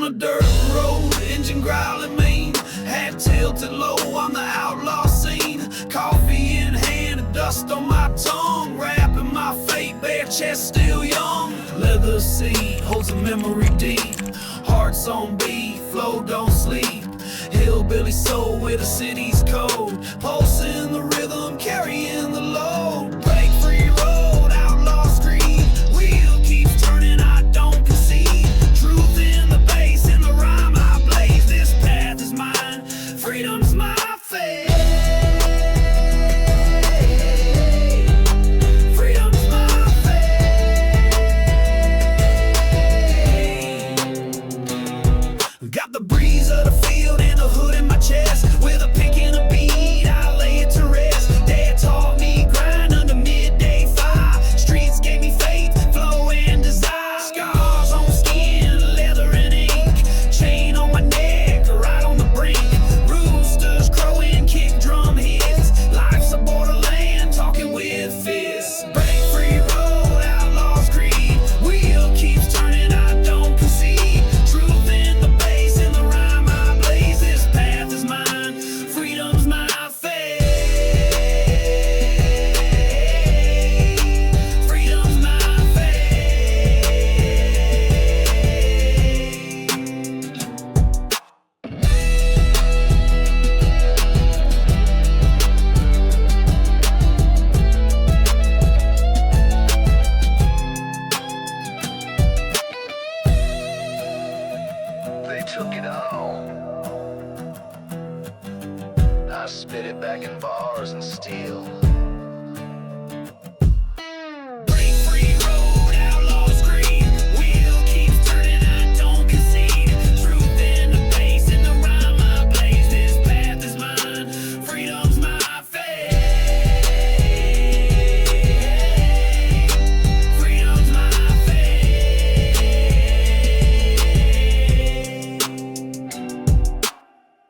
a dirt road, engine growling mean, hat tilted low on the outlaw scene. Coffee in hand, dust on my tongue, rapping my fate, bare chest still young. Leather seat holds a memory deep, hearts on beat, flow don't sleep. Hillbilly soul with the city's code, pulsing the rhythm, carrying the load. Break free road, outlaw scream, wheel keeps turning, I don't concede. Truth in the bass, in the rhyme I blaze. This path is mine, freedom's my fate. Got the breeze of the field and the hood in my chest. With a pick and a beat, I lay it to rest. Dad taught me grind under midday fire. Streets gave me faith, flow and desire. Scars on skin, leather and ink. Chain on my neck, right on the brink. Roosters crowing, kick drum hits. Life's a borderland, talking with fists. Break free road, outlaws creed. Wheel keeps turning, I don't concede. Truth in the took it all. I spit it back in bars and steel. Break free road, outlaws scream. Wheel keeps turning, I don't concede. Truth in the bass, in the rhyme I blaze. This path is mine, freedom's my fate. Freedom's my fate.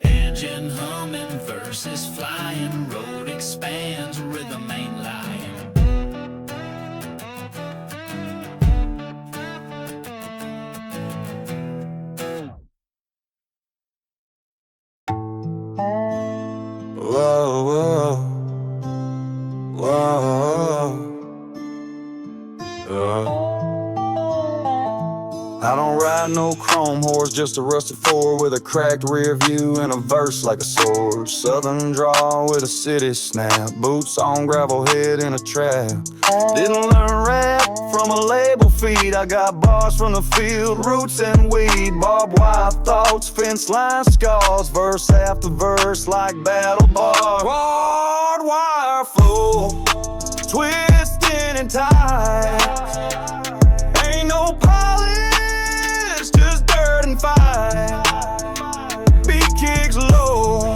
Engine humming, verses flying, road expands, rhythm ain't lying. Whoa, whoa, whoa. I don't ride no chrome horse, just a rusted Ford with a cracked rear view and a verse like a sword. Southern draw with a city snap, boots on gravel, head in a trap. Didn't learn rap from a label feed, I got bars from the field, roots and weed. Barbed wire thoughts, fence line scars, verse after verse like battle bars. Barbed wire flow, twisting and tight. Ain't no polish, just dirt and fight. Beat kicks low,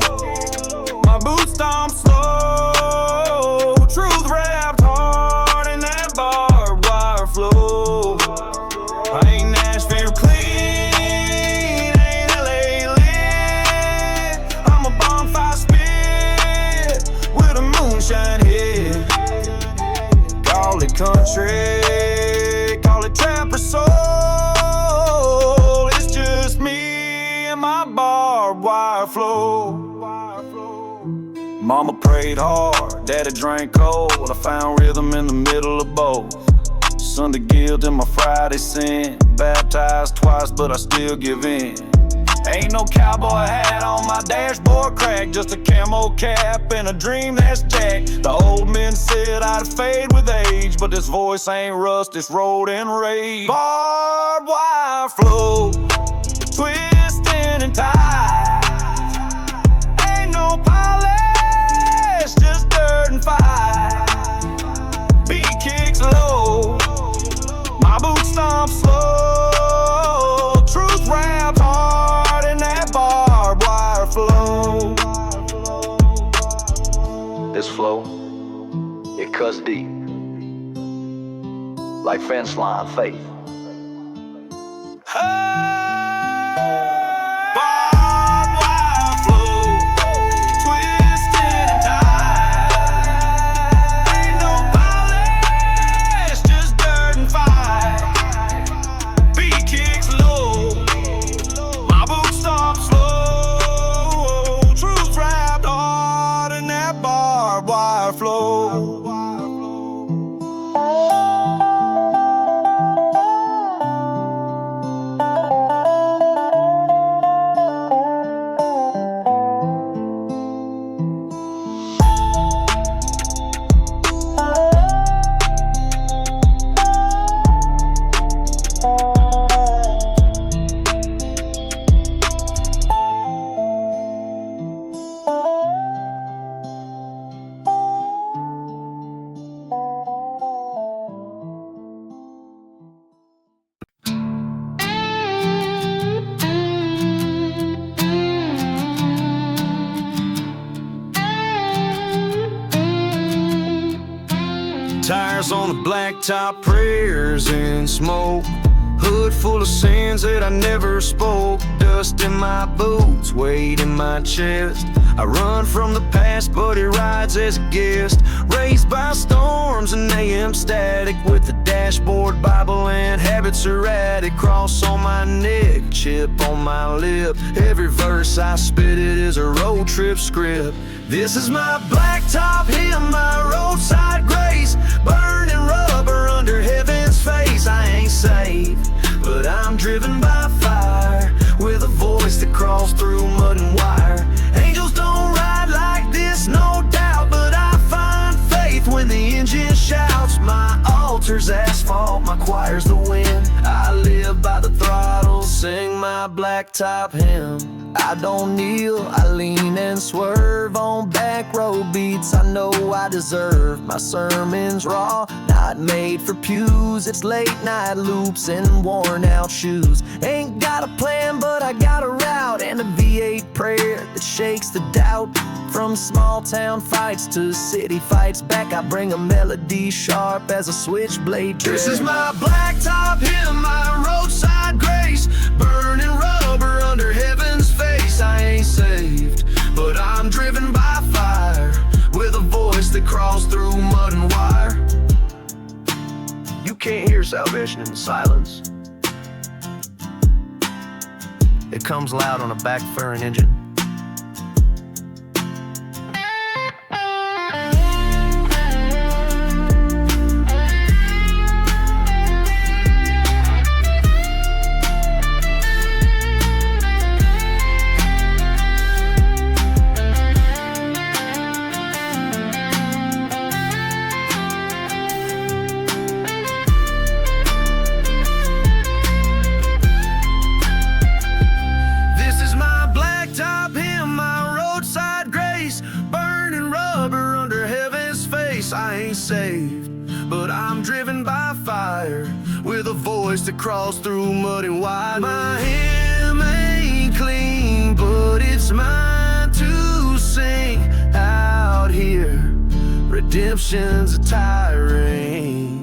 my boots stomp slow. Truth wrapped hard in that barbed wire flow. I ain't Nashville clean, ain't LA lit. I'm a bonfire spit with a moonshine head. Call it country, call it trapper soul. It's just me and my barbed wire flow. Mama prayed hard, daddy drank cold. I found rhythm in the middle of both. Sunday guilt in my Friday sin. Baptized twice, but I still give in. Ain't no cowboy hat on my dashboard crack, just a camo cap and a dream that's jacked. The old men said I'd fade with age, but this voice ain't rust, it's road and rage. Barbed wire flow, twisting and tight. Ain't no polish, just dirt and fight. Beat kicks low, my boots stomp slow. Truth wrapped hard in that barbed wire flow. This flow, it cuts deep, like fence line faith. Barbed wire flow, twisted and tight. Ain't no polish, just dirt and fight. Beat kicks low, Tires on the blacktop, prayers and smoke. Hood full of sins that I never spoke. Dust in my boots, weight in my chest. I run from the past, but it rides as a guest. Raised by storms and AM static, with the dashboard Bible and habits erratic. Cross on my neck, chip on my lip. Every verse I spit it is a road trip script. This is my blacktop hymn, my roadside grace. Burning rubber under heaven's face. I ain't saved, but I'm driven by fire, with a voice that crawls through mud and wire. Angels don't ride like this, no doubt, but I find faith when the engine shouts. My altar's asphalt, my choir's the wind. I live by the throttle, sing my blacktop hymn. I don't kneel, I lean and swerve on back road beats I know I deserve. My sermon's raw, not made for pews. It's late night loops and worn out shoes. Ain't got a plan, but I got a route and a V8 prayer that shakes the doubt. From small town fights to city fights back, I bring a melody sharp as a switchblade. This is my blacktop hymn, my roadside grace. Burning rubber under heaven's face. I ain't saved, but I'm driven by fire, with a voice that crawls through mud and wire. You can't hear salvation in the silence. It comes loud on a backfiring engine. I ain't saved, but I'm driven by fire, with a voice that crawls through mud and wide. My hymn ain't clean, but it's mine to sing out here. Redemption's a tirade.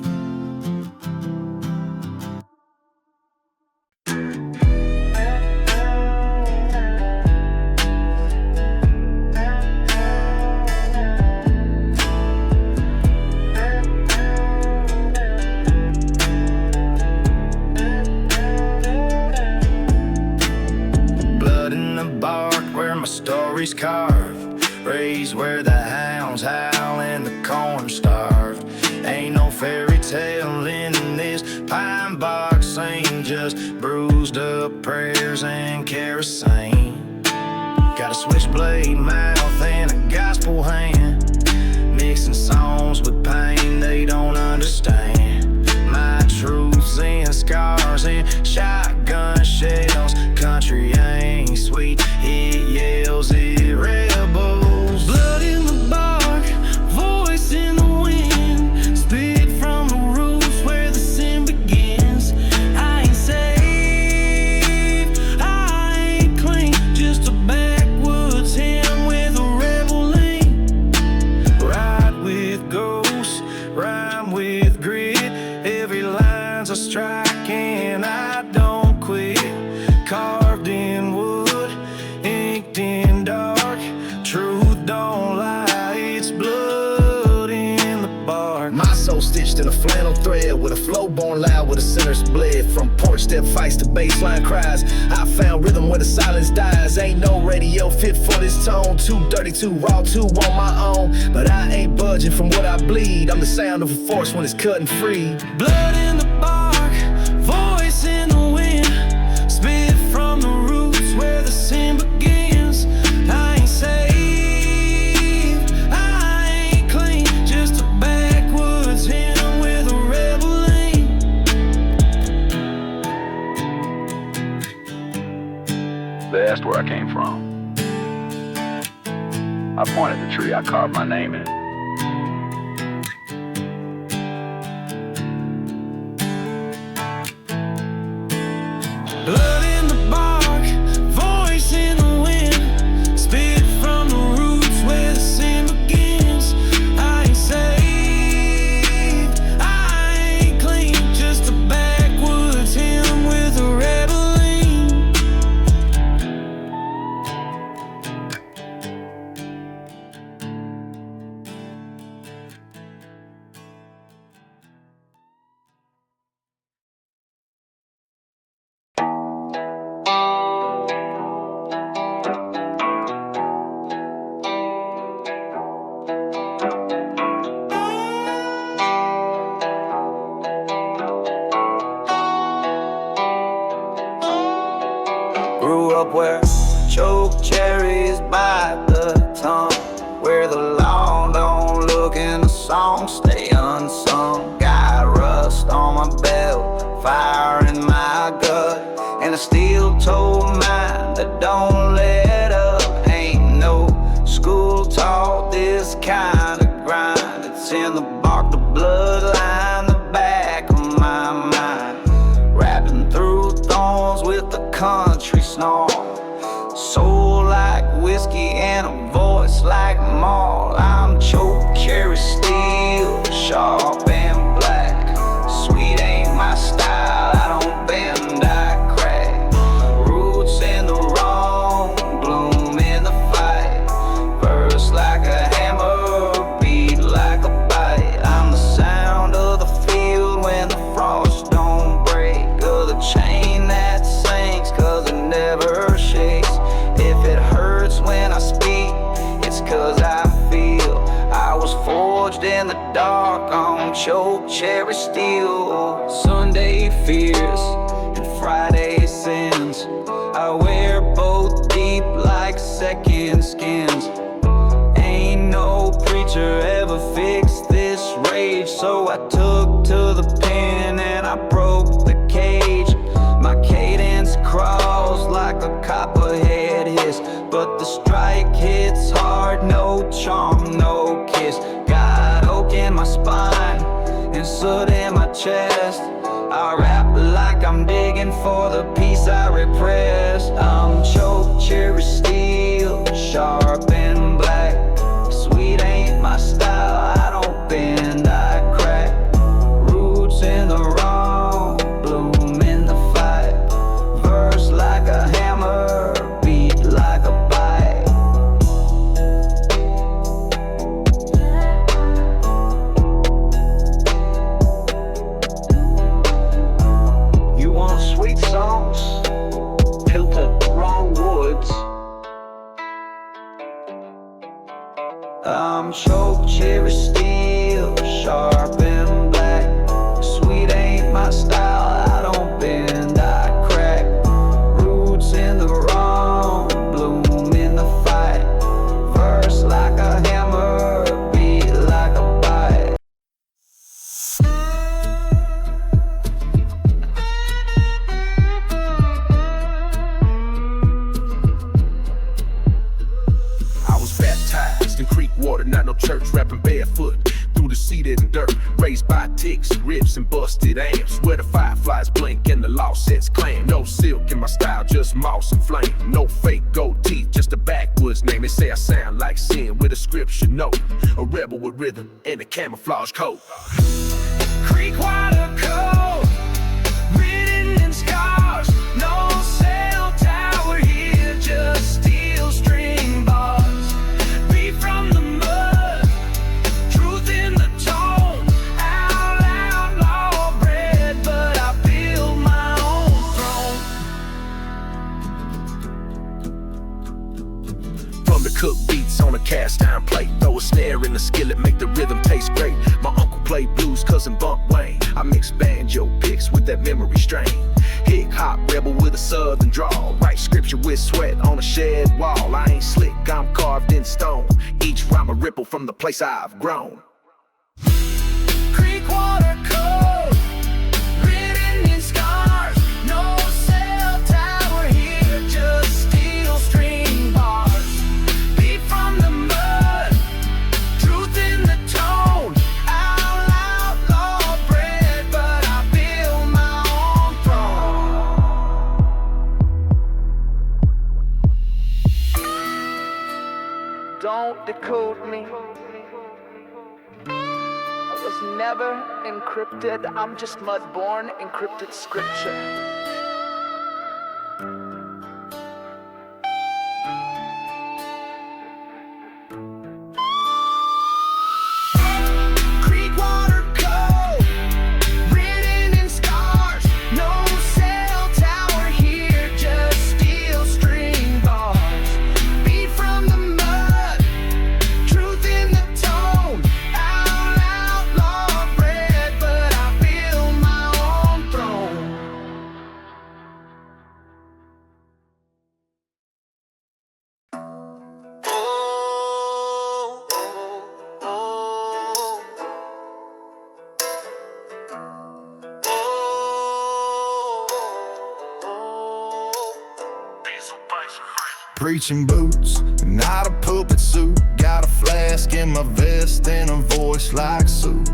Stories carved, raised where the hounds howl and the corn starved. Ain't no fairy tale in this pine box scene, just bruised up prayers and kerosene. Got a switchblade mouth and a gospel hand, mixing songs with pain they don't understand. My truths and scars and shotgun shells. Country ain't sweet, it yells, it rebels. Blood in the bark, voice in the wind, spit from the roots where the sin begins. I ain't saved, I ain't clean, just a backwoods hymn with a rebel lean. Ride with ghosts, rhyme with grit, every line's a strike and I don't quit. Carved in wood, inked in dark, truth don't lie, it's blood in the bark. My soul stitched in a flannel thread, with a flow born loud, with a sinner's bled. From porch step fights to baseline cries, I found rhythm where the silence dies. Ain't no radio fit for this tone, too dirty, too raw, too on my own. But I ain't budging from what I bleed, I'm the sound of a force when it's cutting free. Blood in the bark, voice in the wind, spit from the roots where the sin begins. I ain't saved, I ain't clean, just a backwoods hymn with a rebel lean. They asked where I came from. I pointed the tree, I carved my name in it. Blood in the bark, voice in the wind, spit from the roots where the sin begins. I ain't saved, fire in my gut, and a steel-toed mind that don't let up. Ain't no school taught this kind of grind. It's in the bark, the bloodline, the back of my mind. Rapping through thorns with the country snarl. Soul like whiskey and a voice like mall. I'm choke cherry steel, sharp and black. Sweet ain't my style, I don't bend, I crack. Roots in the wrong, bloom in the fight. Verse like a hammer, beat like a bite. I'm the sound of the field when the frost don't break, or the chain that sinks cause it never shakes. If it hurts when I speak, it's cause I feel I was forged in the dark on choke cherry steel. Sunday fears and Friday sins, I wear both deep like second skins. Ain't no preacher ever fixed this rage, so I took to the pen and I broke the cage. My cadence crawls like a copperhead hiss, but the strike hits hard, no charm, no kiss. Got oak in my spine and soot in my chest. I rap like I'm digging for the peace I repressed. I'm choke cherry steel, sharp and black. Sweet ain't my style, I don't bend, I crack. Roots in the wrong, bloom in the fight. Verse like a hammer, beat like a bite. You want sweet songs? Tilt the wrong woods. I'm choke cherry steel, sharp and black. Sweet ain't my style, I don't bend, I crack. Roots in the wrong, bloom in the fight. Verse like a hammer, beat like a bite. I was baptized in creek water, not no church, rapping barefoot through the seeded and dirt. Raised by ticks, rips, and busted amps, where the fireflies blink and the law sets claim. No silk in my style, just moss and flame. No fake gold teeth, just a backwoods name. They say I sound like sin with a scripture note, a rebel with rhythm and a camouflage coat. Creek water cold, written in scars. No cell tower here, just steel string bars. Beat from the mud, truth in the tone. Outlaw bread, but I build my own throne. From the cooked beats on a cast iron plate, throw a snare in the skillet, make the rhythm taste great. My uncle played blues, cousin bump Wayne. I mix banjo picks with that memory strain. Hip hop rebel with a southern drawl. Write scripture with sweat on a shed wall. I ain't slick, I'm carved in stone. Each rhyme a ripple from the place I've grown. Creek water cold, written in scars. No cell tower here, just steel string bars. Beat from the mud, truth in the tone. Outlaw bread, but I build my own throne. Don't decode me. I was never encrypted. I'm just mud-born encrypted scripture. Creek water cold, written in scars. No cell tower here, just steel string bars. Beat from the mud, truth in the tone. Outlaw bread, but I build my own throne. preaching boots, not a pulpit suit. Got a flask in my vest and a voice like soup.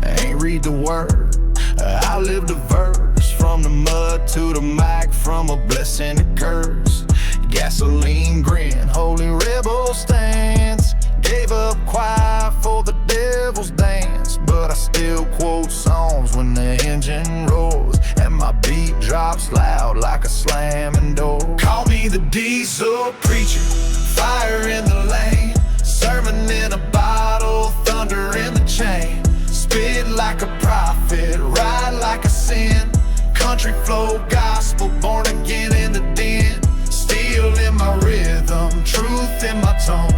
I ain't read the word, I live the verse. From the mud to the mic, from a blessing to curse. Gasoline grin, holy rebel stance. Gave up quiet for the devil's dance, but I still quote songs when the engine roars and my beat drops loud like a slamming door. Call me the diesel preacher, fire in the lane, sermon in a bottle, thunder in the chain. Spit like a prophet, ride like a sin. Country flow gospel, born again in the den. Steel in my rhythm, truth in my tone.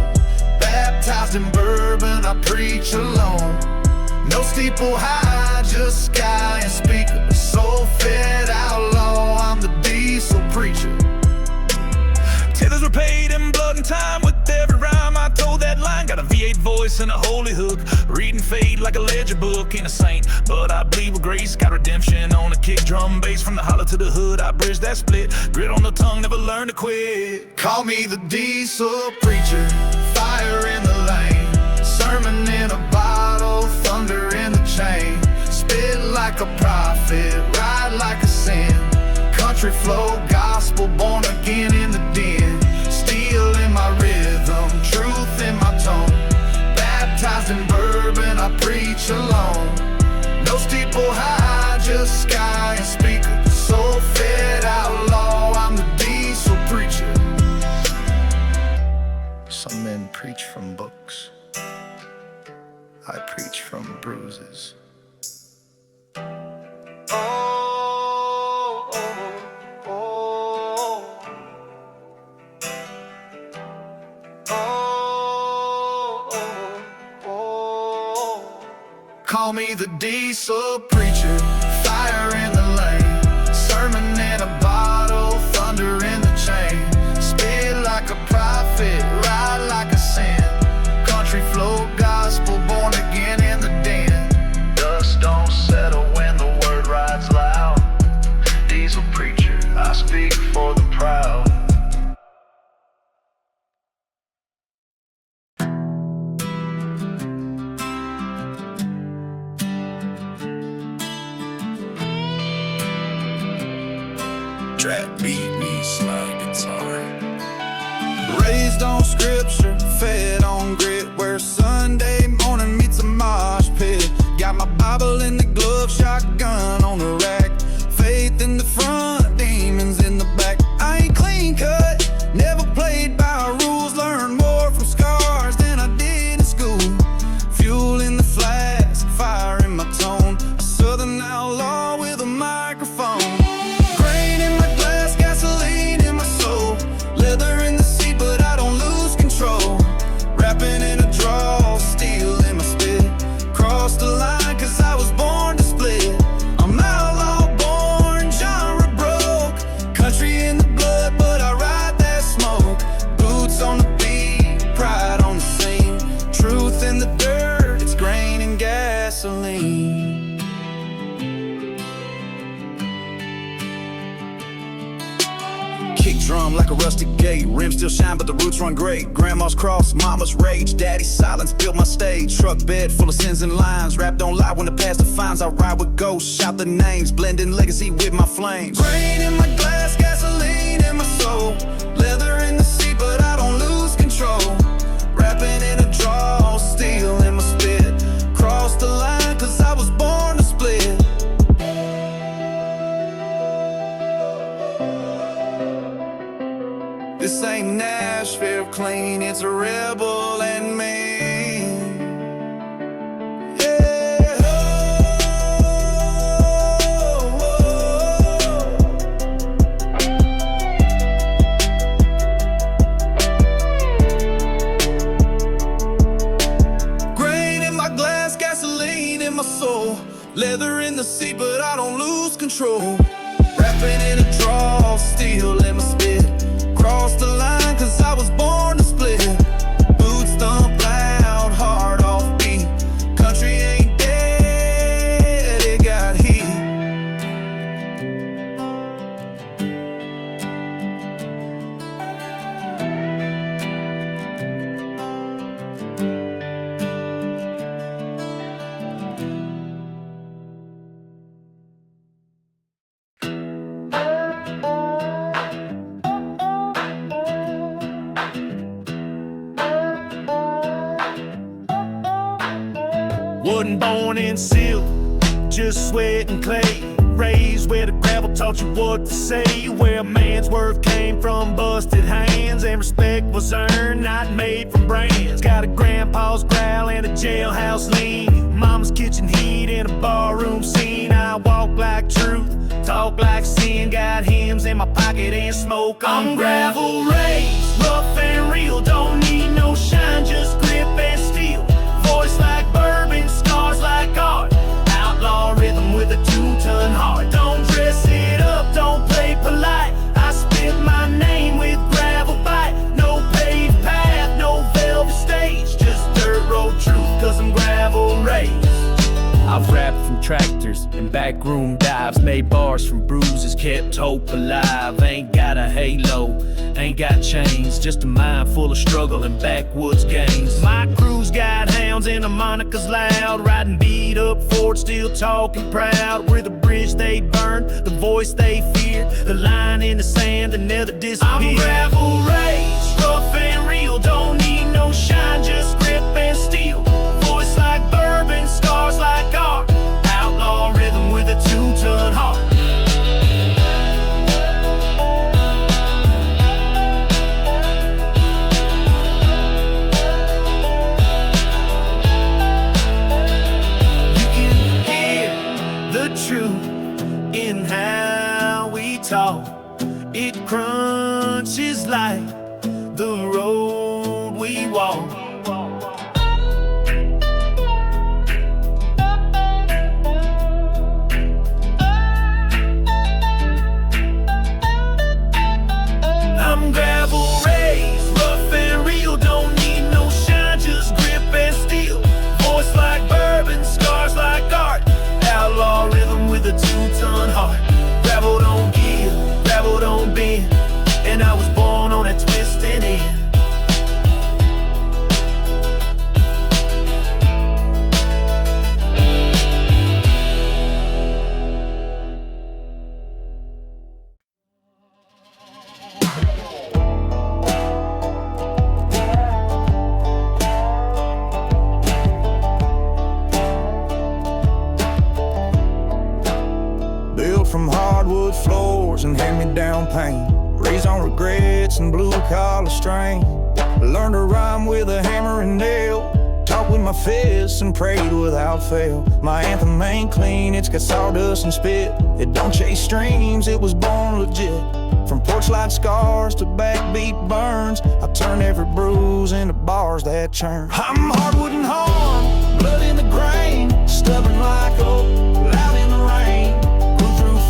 Baptized in bourbon, I preach alone. No steeple high, just sky and speaker. Soul-fed outlaw, I'm the diesel preacher. Tithers were paid in blood and time. With every rhyme I told that line. Got a V8 voice and a holy hook. Reading fade like a ledger book. Ain't a saint, but I believe with grace. Got redemption on a kick drum bass. From the holler to the hood, I bridge that split. Grit on the tongue, never learn to quit. Call me the diesel preacher, fire in the lane, sermon in a bottle, thunder in the chain. Spit like a prophet, ride like a sin. Country flow gospel, born again in the den. Steel in my rhythm, truth in my tone. Baptized in bourbon, I preach alone. No steeple high, just sky and speaker. Soul-fed outlaw, I'm the diesel preacher. Some men preach from books, I preach from bruises. Call me the diesel preacher, fire in the lane, sermon in a bottle, thunder in the chain. Spit like a prophet, ride like a sin. Country flow gospel, born again in the den. Dust don't settle when the word rides loud. Diesel preacher, I speak for the proud. Trap beat me, slide guitar. Raised on scripture, fed on grit, where Sunday morning meets a mosh pit. Got my Bible in the glove, shotgun on the rack. Faith in the front, demons in the back. I ain't clean cut, never played by rules. Learned more from scars than I did in school. Fuel in the flask, fire in my tone. A southern outlaw with a microphone. Leather in the seat, but I don't lose control. Rapping in a draw, steel in my spit. Crossed the line, cause I was born to split. I'm outlaw born, genre broke. Country in the blood, but I ride that smoke. Boots on the beat, pride on the scene. Truth in the dirt, it's grain and gasoline. Kick drum like a rusty gate. Rims still shine, but the roots run great. Grandma's cross, mama's rage. Daddy's silence built my stage. Truck bed full of sins and lines. Rap don't lie when the past defines. I ride with ghosts, shout the names. Blending legacy with my flames. Rain in my glass, gasoline in my soul. Leather in the seat, but I don't lose control. Rapping in a draw, steel in my spit. Crossed the line, cause I was born to split. This ain't Nashville clean, it's a rebel and me. Yeah. Grain in my glass, gasoline in my soul. Leather in the seat, but I don't lose control. Rapping in a draw, steel in my spit. Crossed the line, cause I was born to split. Boots thump loud, hard off beat. Country ain't dead, it got heat. Wasn't born in silk, just sweat and clay. Raised where the gravel taught you what to say. Where a man's worth came from busted hands, and respect was earned, not made from brands. Got a grandpa's growl and a jailhouse lean, mama's kitchen heat and a barroom scene. I walk like truth, talk like sin. Got hymns in my pocket and smoke. I'm gravel raised, rough and real. Don't need no shine, just grip and steel. Voice like bourbon, scars like art. Outlaw rhythm with a 2-ton heart. Don't dress it up, don't play polite. I spit my name with gravel bite. No paved path, no velvet stage, just dirt road truth, cause I'm gravel raised. I've rapped from tractors and backroom dives, made bars from bruises, kept hope alive. Ain't got a halo, ain't got chains, just a mind full of struggle and backwoods games. My crew's got hounds and harmonicas loud, riding beat up Ford, still talking proud. We're the bridge they burned, the voice they feared, the line in the sand that never disappeared. I'm gravel raised, rough and real. Don't need no shine, just grip and steel. Voice like bourbon, scars like art. Outlaw rhythm with a 2-ton heart. You can hear the truth in how we talk. It crunches like the road we walk. I'm gravel raised, rough and real. Don't need no shine, just grip and steel. Voice like bourbon, scars like art. Outlaw rhythm with a 2-ton heart. Gravel don't give, gravel don't bend, and I was born on that twisted end. Built from hardwood floors and hand-me-down paint, raised on regrets and blue-collar strain. Learned to rhyme with a hammer and nail, talk with my fists and prayed without fail. My anthem ain't clean, it's got sawdust and spit. It don't chase streams, it was born legit. From porch light scars to backbeat burns, I turn every bruise into bars that churn. I'm hardwood and harm, blood in the grain, stubborn like oak, loud in the rain.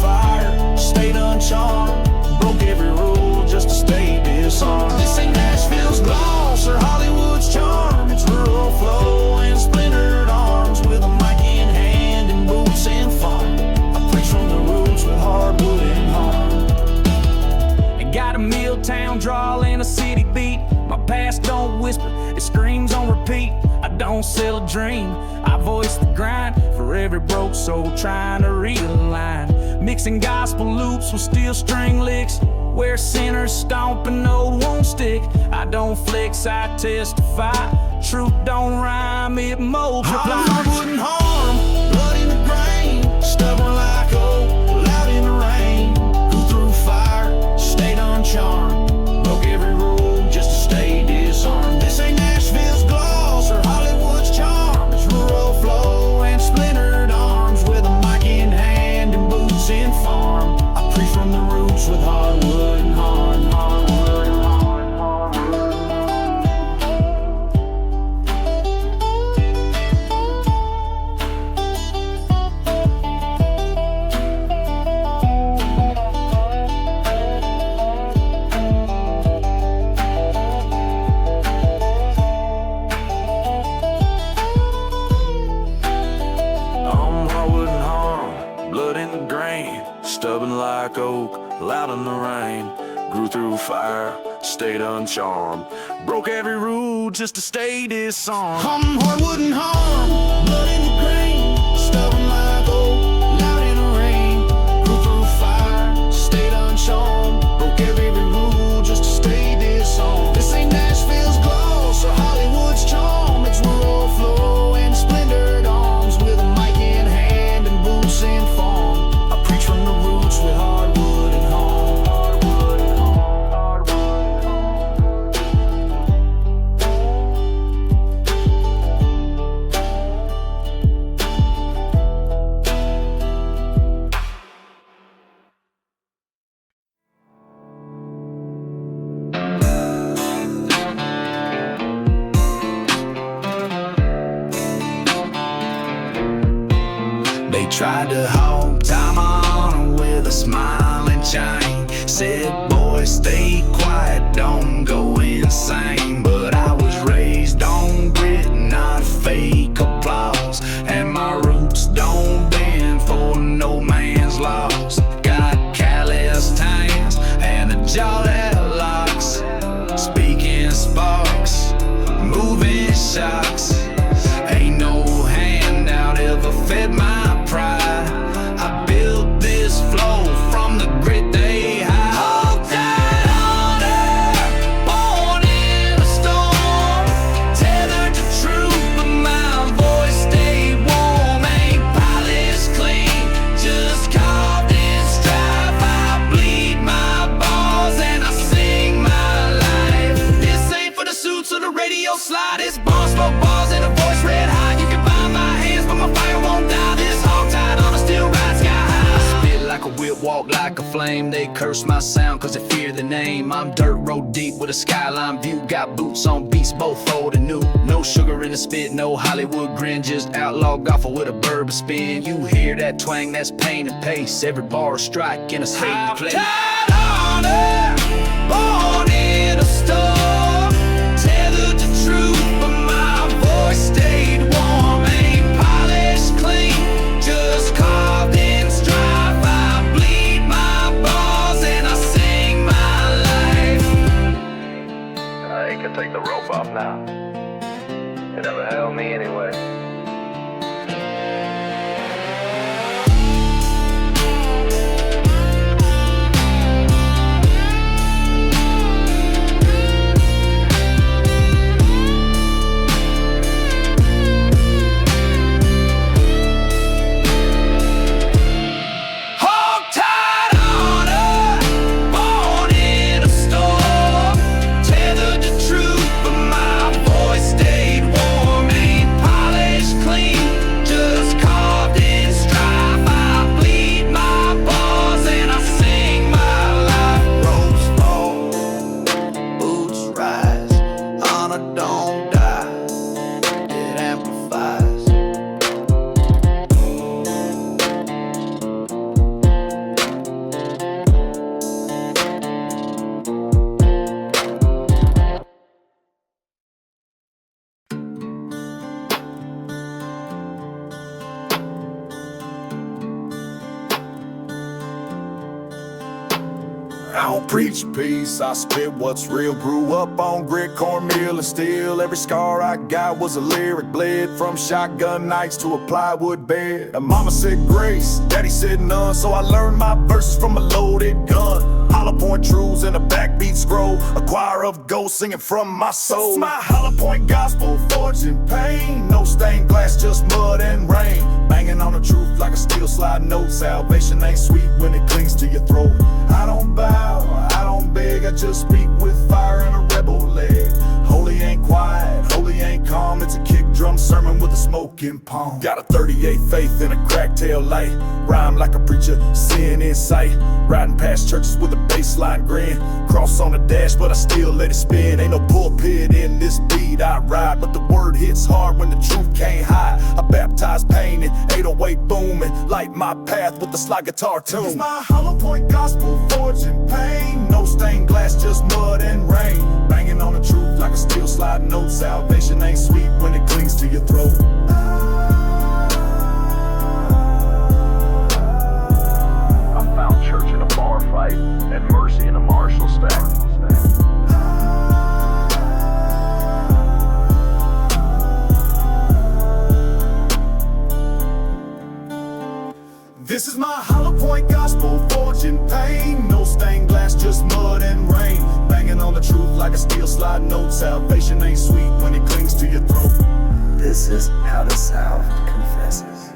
Fire, stayed uncharmed, broke every rule just to stay disarmed. This ain't Nashville's gloss or Hollywood's charm. It's rural flow and splintered arms, with a mic in hand and boots in farm. I preach from the roots with hardwood and harm. Ain't got a Milltown drawl and a city beat. My past don't whisper, it screams on repeat. I don't sell a dream, I voice the grind for every broke soul trying to realign. Mixing gospel loops with steel string licks, where sinners stomping old won't stick. I don't flex, I testify. Truth don't rhyme, it multiplies. I'm hardwood and harm, blood in the grain, stubborn like oak, loud in the rain. Grew through fire, stayed uncharmed, broke every rule just to stay disarmed. This ain't Nashville's gloss or Hollywood's charm. It's rural flow and splintered arms, with a mic in hand and boots in farm. I preach from the roots with hardwood and hardwood and hardwood. Stubborn like oak, loud in the rain. Grew through fire, stayed uncharmed, broke every rule just to stay disarmed. I'm hardwood and harm, blood in the grain, stubborn like oak, loud in the rain. Grew through fire, stayed uncharmed, broke every rule just to stay disarmed. This ain't Nashville's gloss or Hollywood's charm. It's rural flow and splintered arms. They tried to hog tie my honor with a smiling chain. Said, boy, stay quiet, don't go insane. But I was raised on grit, not fake applause. And my roots don't bend for no man's loss. Got calloused hands and a jaw that locks. Speaking sparks, moving shocks. Ain't no handout ever fed my pride. I built this flow from the grit they hide. Hold tight on her, born in a storm. Tethered to truth, but my voice stayed warm. Ain't polished clean, just carved in strife. I bleed my balls and I sing my life. This ain't for the suits or the radio slide. It's bars, smoke balls, and a voice red hot. You can buy my hands, but my fire won't die. This hog tied on a steel ride sky high. I spit like a whip, walk like a flame. They curse my sound cause they fear the name. I'm dirt road deep with a skyline view. Got boots on beats, both old and new. No sugar in the spit, no Hollywood grin. Just outlaw golfer with a bourbon spin. You hear that twang, that's pain and pace. Every bar a strike in a safe place. Tied on her, born in a storm. Tethered to truth, but my voice stayed warm. Ain't polished clean, just carved in strife. I bleed my balls and I sing my life. I ain't gonna take the rope off now. It never held me anyway. Hog tied on her, born in a storm. Tethered to truth, but my voice stayed warm. Ain't polished clean, just carved in strife. I bleed my balls and I sing my life. Ropes fall, boots rise, honor don't die, it amplifies. I don't preach peace, I spit what's real. Grew up on grit, cornmeal, and steel. Every scar I got was a lyric. Bled from shotgun nights to a plywood bed. And mama said grace, daddy said none. So I learned my verses from a loaded gun. Hollow point truths and a backbeat scroll. A choir of ghosts singing from my soul. It's my hollow point gospel, forged in pain. No stained glass, just mud and rain. Banging on the truth like a steel slide note. Salvation ain't sweet when it clings to your throat. I don't bow, I don't beg, I just speak with fire and a rebel leg. Holy ain't quiet, holy ain't calm. It's a kick drum sermon with a smoking palm. Got a 38 faith in a crack tail light. Rhyme like a preacher, sin in sight. Riding past churches with a baseline grin. Cross on the dash, but I still let it spin. Ain't no pulpit in this beat I ride, but the word hits hard when the truth can't hide. I baptize pain and 808 booming. Light my path with the slide guitar tune. It's my hollow point gospel, forged in pain. No stained glass, just mud and rain. Banging on the truth like a steel slide note. Salvation ain't sweet when it clings to your throat. I found church in a bar fight and mercy in a Marshall stack. This is my hollow point gospel, forged in pain. No stained glass, just mud and rain. Banging on the truth like a steel slide note. Salvation ain't sweet when it clings to your throat. This is how the South confesses.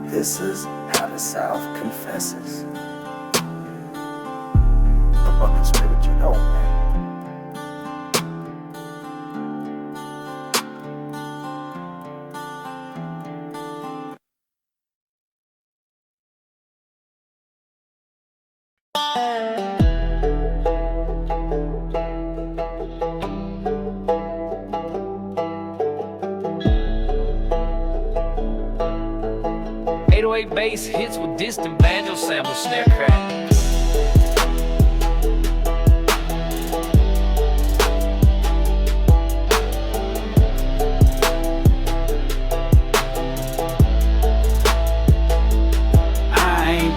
This is how the South confesses. The fucking spirit, you know, man. 808 bass hits with distant banjo sample snare crack.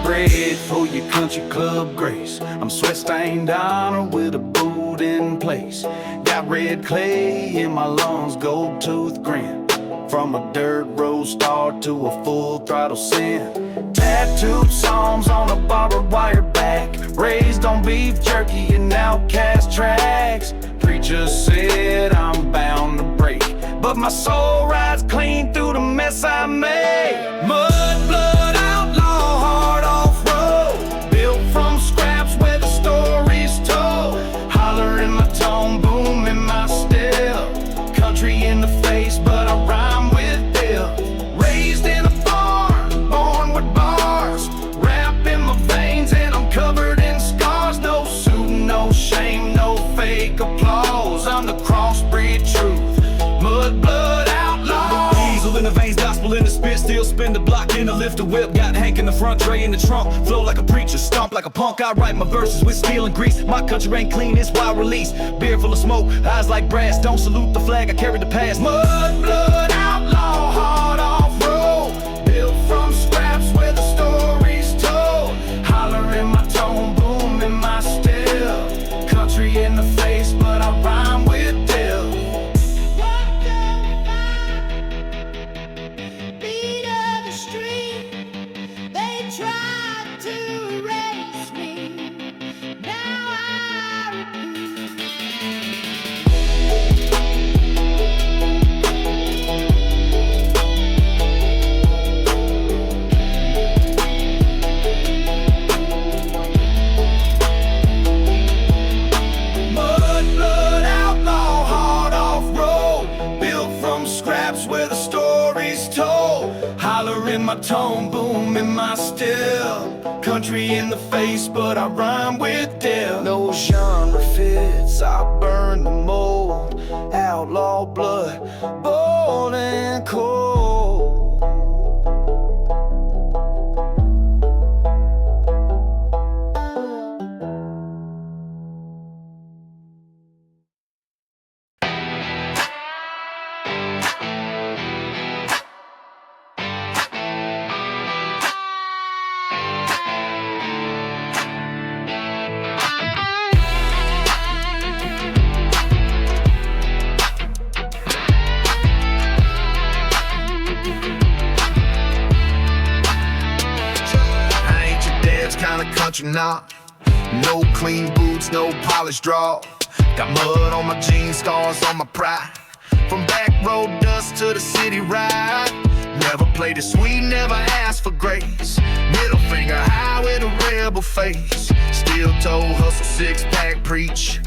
Bred for your country club grace. I'm sweat-stained honor with a boot in place. Got red clay in my lungs, gold tooth grin. From a dirt road star to a full throttle sin. Tattooed songs on a barbed wire back. Raised on beef jerky and outcast tracks. Preacher said I'm bound to break, but my soul rides clean through the mess I made. Mud, blood, outlaw, hard off-road. Built from scraps where the story's told. Holler in my tone, boom in my step. Country in the face, but I rhyme with depth. Raised in a barn, born with bars. Rap in my veins and I'm covered in scars. No suit, no shame, no fake applause. I'm the crossbreed truth. Mud, blood, outlaw. Diesel in the veins, gospel in the spit. Still spin the block in the lift, the whip. Got Hank in the front, Dre in the trunk. Flow like a preacher, stomp like a punk. I write my verses with steel and grease. My country ain't clean, it's wild release. Beer full of smoke, eyes like brass. Don't salute the flag, I carry the past. Mud, blood, outlaw, hard off-road. Built from scraps where the story's told. Holler in my tone, boom in my step. Country in the face, but I rhyme with depth. Beat of the street, they tried to erase me. Now I repeat. Mud, blood, outlaw, hard off-road. Built from scraps where the story's told. Holler in my tone, boom in my step. Country in the face, but I rhyme with depth. No genre fits, I burn the mold. Outlaw blood, bold and cold. Country now, no clean boots, no polished draw. Got mud on my jeans, scars on my pride. From back road dust to the city ride. Never played it sweet, never asked for grace. Middle finger high with a rebel face. Steel toe hustle, six-pack preach.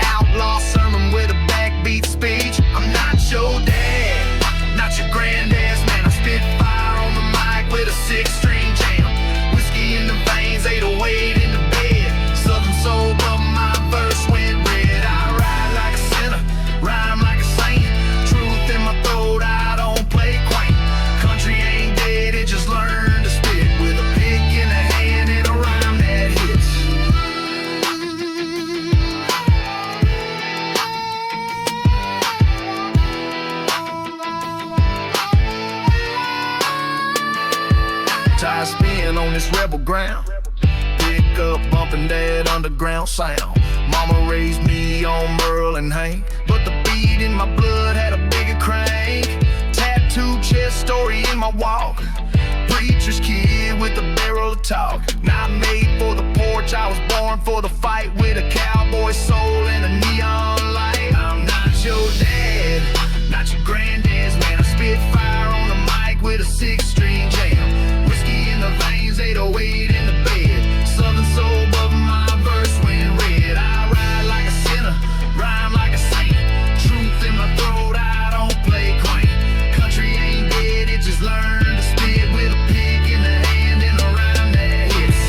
Outlaw sermon with a backbeat speech. I'm not your dad, not your granddad's man. I spit fire on the mic with a six-string jam. Whiskey in the veins, 808 in the bed. Southern soul, but my verse went red. I ride like a sinner, rhyme like a saint. Truth in my throat, I don't play quaint. Country ain't dead, it just learned to spit. With a pick in the hand and a rhyme that hits. Tires spin on this rebel ground. Pick up, bumping that underground sound. Mama raised me on Merle and Hank, but the beat in my blood had a bigger crank. Tattooed chest story in my walk. Preacher's kid with a barrel of talk. Not made for the porch, I was born for the fight. With a cowboy soul and a neon light. I'm not your dad, not your granddad's man. I spit fire on the mic with a six-string jam. Whiskey in the veins, 808 in the bed. Southern soul, but my verse went red. I ride like a sinner, rhyme like a saint. Truth in my throat, I don't play quaint. Country ain't dead, it just learned to spit. With a pick in the hand and a rhyme that hits.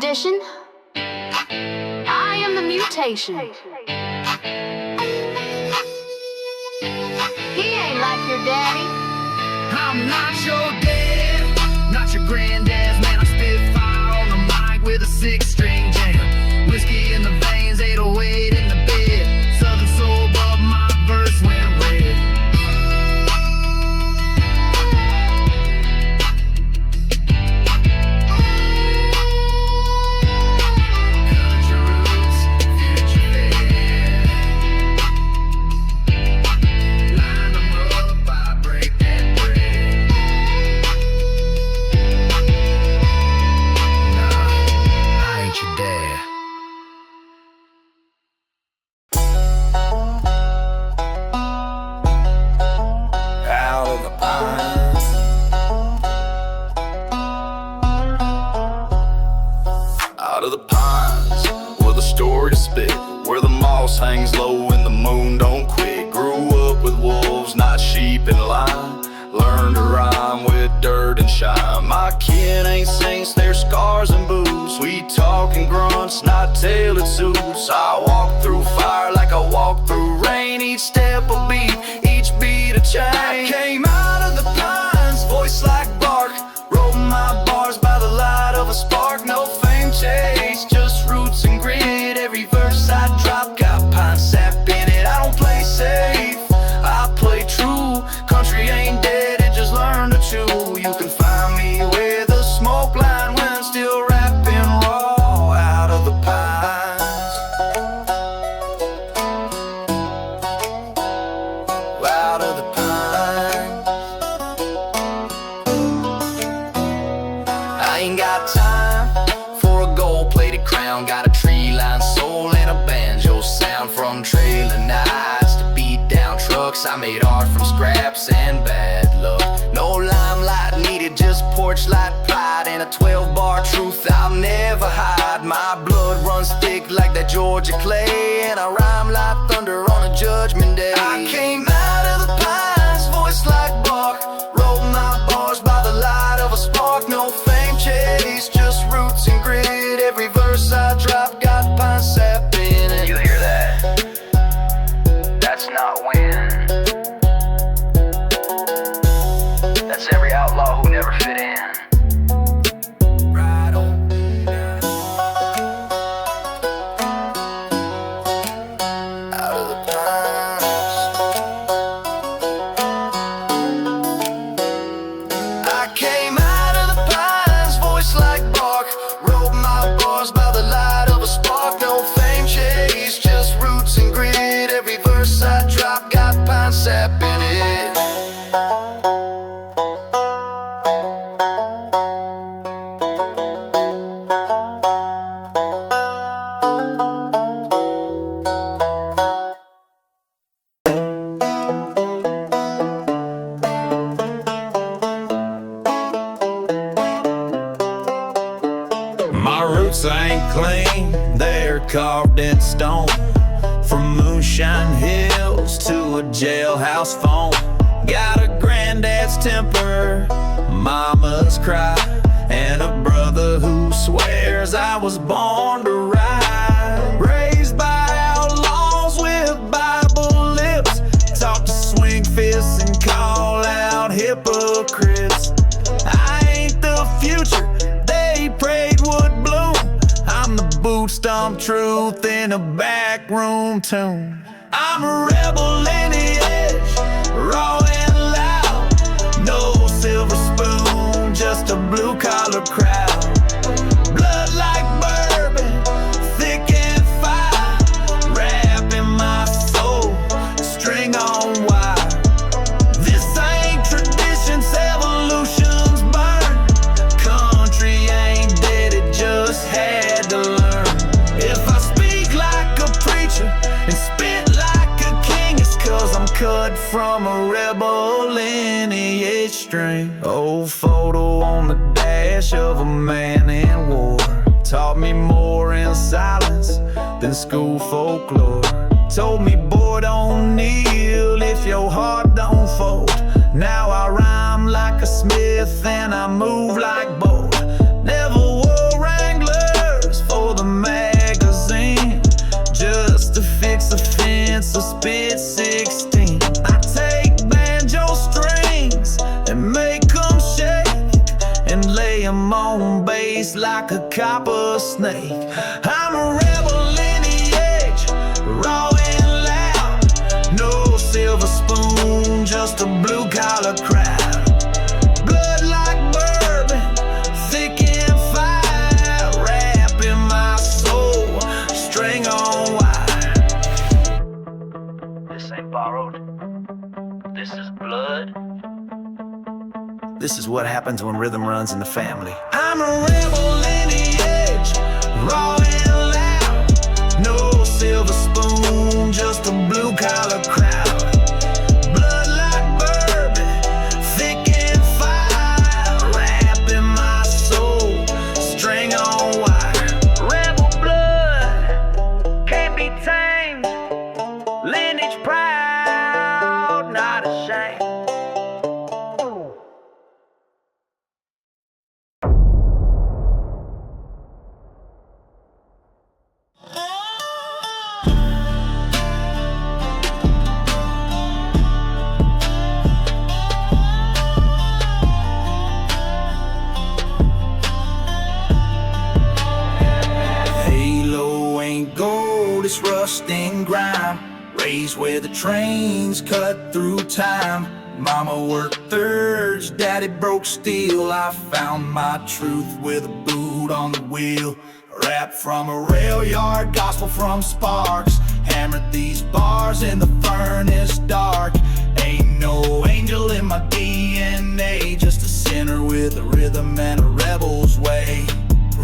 tradition. I am the mutation. He ain't like your daddy. I'm not your dad, not your granddad's man. I spit fire on the mic with a 6-string jam. Whiskey in the veins, 808 in the bed. Southern soul above my verse went red. Country roots, future fair. Line them up, I break that bread. Nah, I ain't your dad. Out of the pines, out of the pines, where the story spit, where the moss hangs low and the moon don't quit. Grew up with wolves, not sheep in line. Learned to rhyme with dirt and shine. My kin ain't saints, they're scars and boots. We talking grunts, not tailored suits. I walk through fire like I walk through rain. Each step a beat, each beat a chain. I came out of the pines, voice like bark. Wrote my bars by the light of a spark. No fame chase, just roots and grit. Every verse I drop got pine sap in it. I don't play safe, I play true. Country ain't dead, it just learned to chew. You can find me where the smoke line went, still rapping raw out of the pines. Out of the pines. I ain't got time for a gold-plated crown. Got a tree-lined soul and a banjo sound. From trailer nights to beat down trucks, I made art from scraps and bad luck. No limelight needed, just porch light pride and a 12-bar truth I'll never hide. My blood runs thick like that Georgia clay, and I rhyme like thunder on a judgment day. I came out of the pines, voice like bark. Wrote my bars by the light of a spark. No fame chase, just roots and grit. Every verse I drop got pine sap in it. You hear that? That's not win. That's every outlaw who never fit in. Right on. Out of the pines. I came out of the pines, voice like bark. Wrote my bars by the light of a spark. No fame chase, just roots and grit. Every verse I drop got pine sap in it. My roots ain't clean, they're carved in stone. From moonshine hills to a jailhouse phone. Got a granddad's temper, mama's cry, and a brother who swears I was born to ride. Raised by outlaws with Bible lips, taught to swing fists and call out hypocrites. I ain't the future they prayed would bloom. I'm the boot stomp truth in a backroom tune. I'm a rebel lineage, raw and loud. No silver spoon, just a blue collar crowd. Blood like bourbon, thick and fire. Rap in my soul, string on wire. This ain't tradition's evolution's burn. Country ain't dead, it just had to learn. If I speak like a preacher and spit like a king, it's 'cause I'm cut from a rebel lineage string. Old photo on the dash of a man in war. Taught me more in silence than school folklore. Told me, boy, don't kneel if your heart don't fold. Now I rhyme like a smith and I move like Bo. Never wore Wranglers, rhythm on bass like a copper snake. I'm a rebel lineage, raw and loud. No silver spoon, just a blue collar crowd. Blood like bourbon, thick and fire, rap in my soul, string on wire. This ain't borrowed. This is blood. This is what happens when rhythm runs in the family. I'm a rebel lineage, raw and loud. No silver spoon, just a blue collar crowd. Blood like bourbon, thick and fire, rap in my soul, string on wire. Rebel blood, can't be tamed. Lineage proud, not ashamed. It's rust and grime, raised where the trains cut through time. Mama worked thirds, daddy broke steel. I found my truth with a boot on the wheel. Rap from a rail yard, gospel from sparks. Hammered these bars in the furnace dark. Ain't no angel in my DNA, just a sinner with a rhythm and a rebel's way.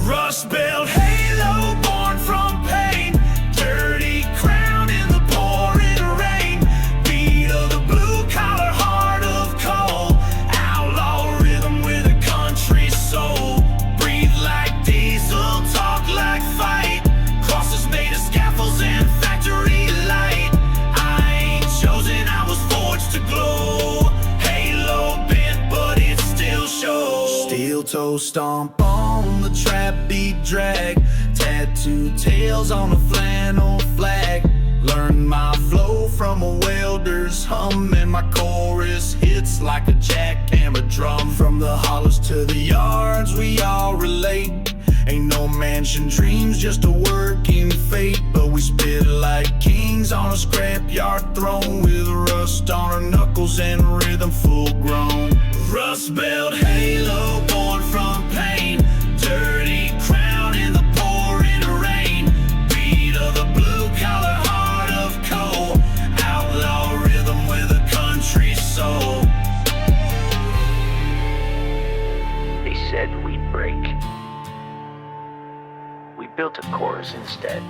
Rust Belt halo, born from pain. Dirty crown in the pouring rain. Beat of the blue collar, heart of coal. Outlaw rhythm with a country soul. Breathe like diesel, talk like fight. Crosses made of scaffolds and factory light. I ain't chosen, I was forged to glow. Halo bent, but it still shows. Steel toe stomp on the trap beat drag. Tattooed tails on a flannel flag. Learned my flow from a welder's hum, and my chorus hits like a jackhammer drum. From the hollers to the yards, we all relate. Ain't no mansion dreams, just a working fate. But we spit like kings on a scrapyard throne, with rust on our knuckles and rhythm full grown. Rust Belt halo, born from pain. Dirty crown in the pouring rain. Beat of the blue collar, heart of coal. Outlaw rhythm with a country soul. They said we'd break. We built a chorus instead.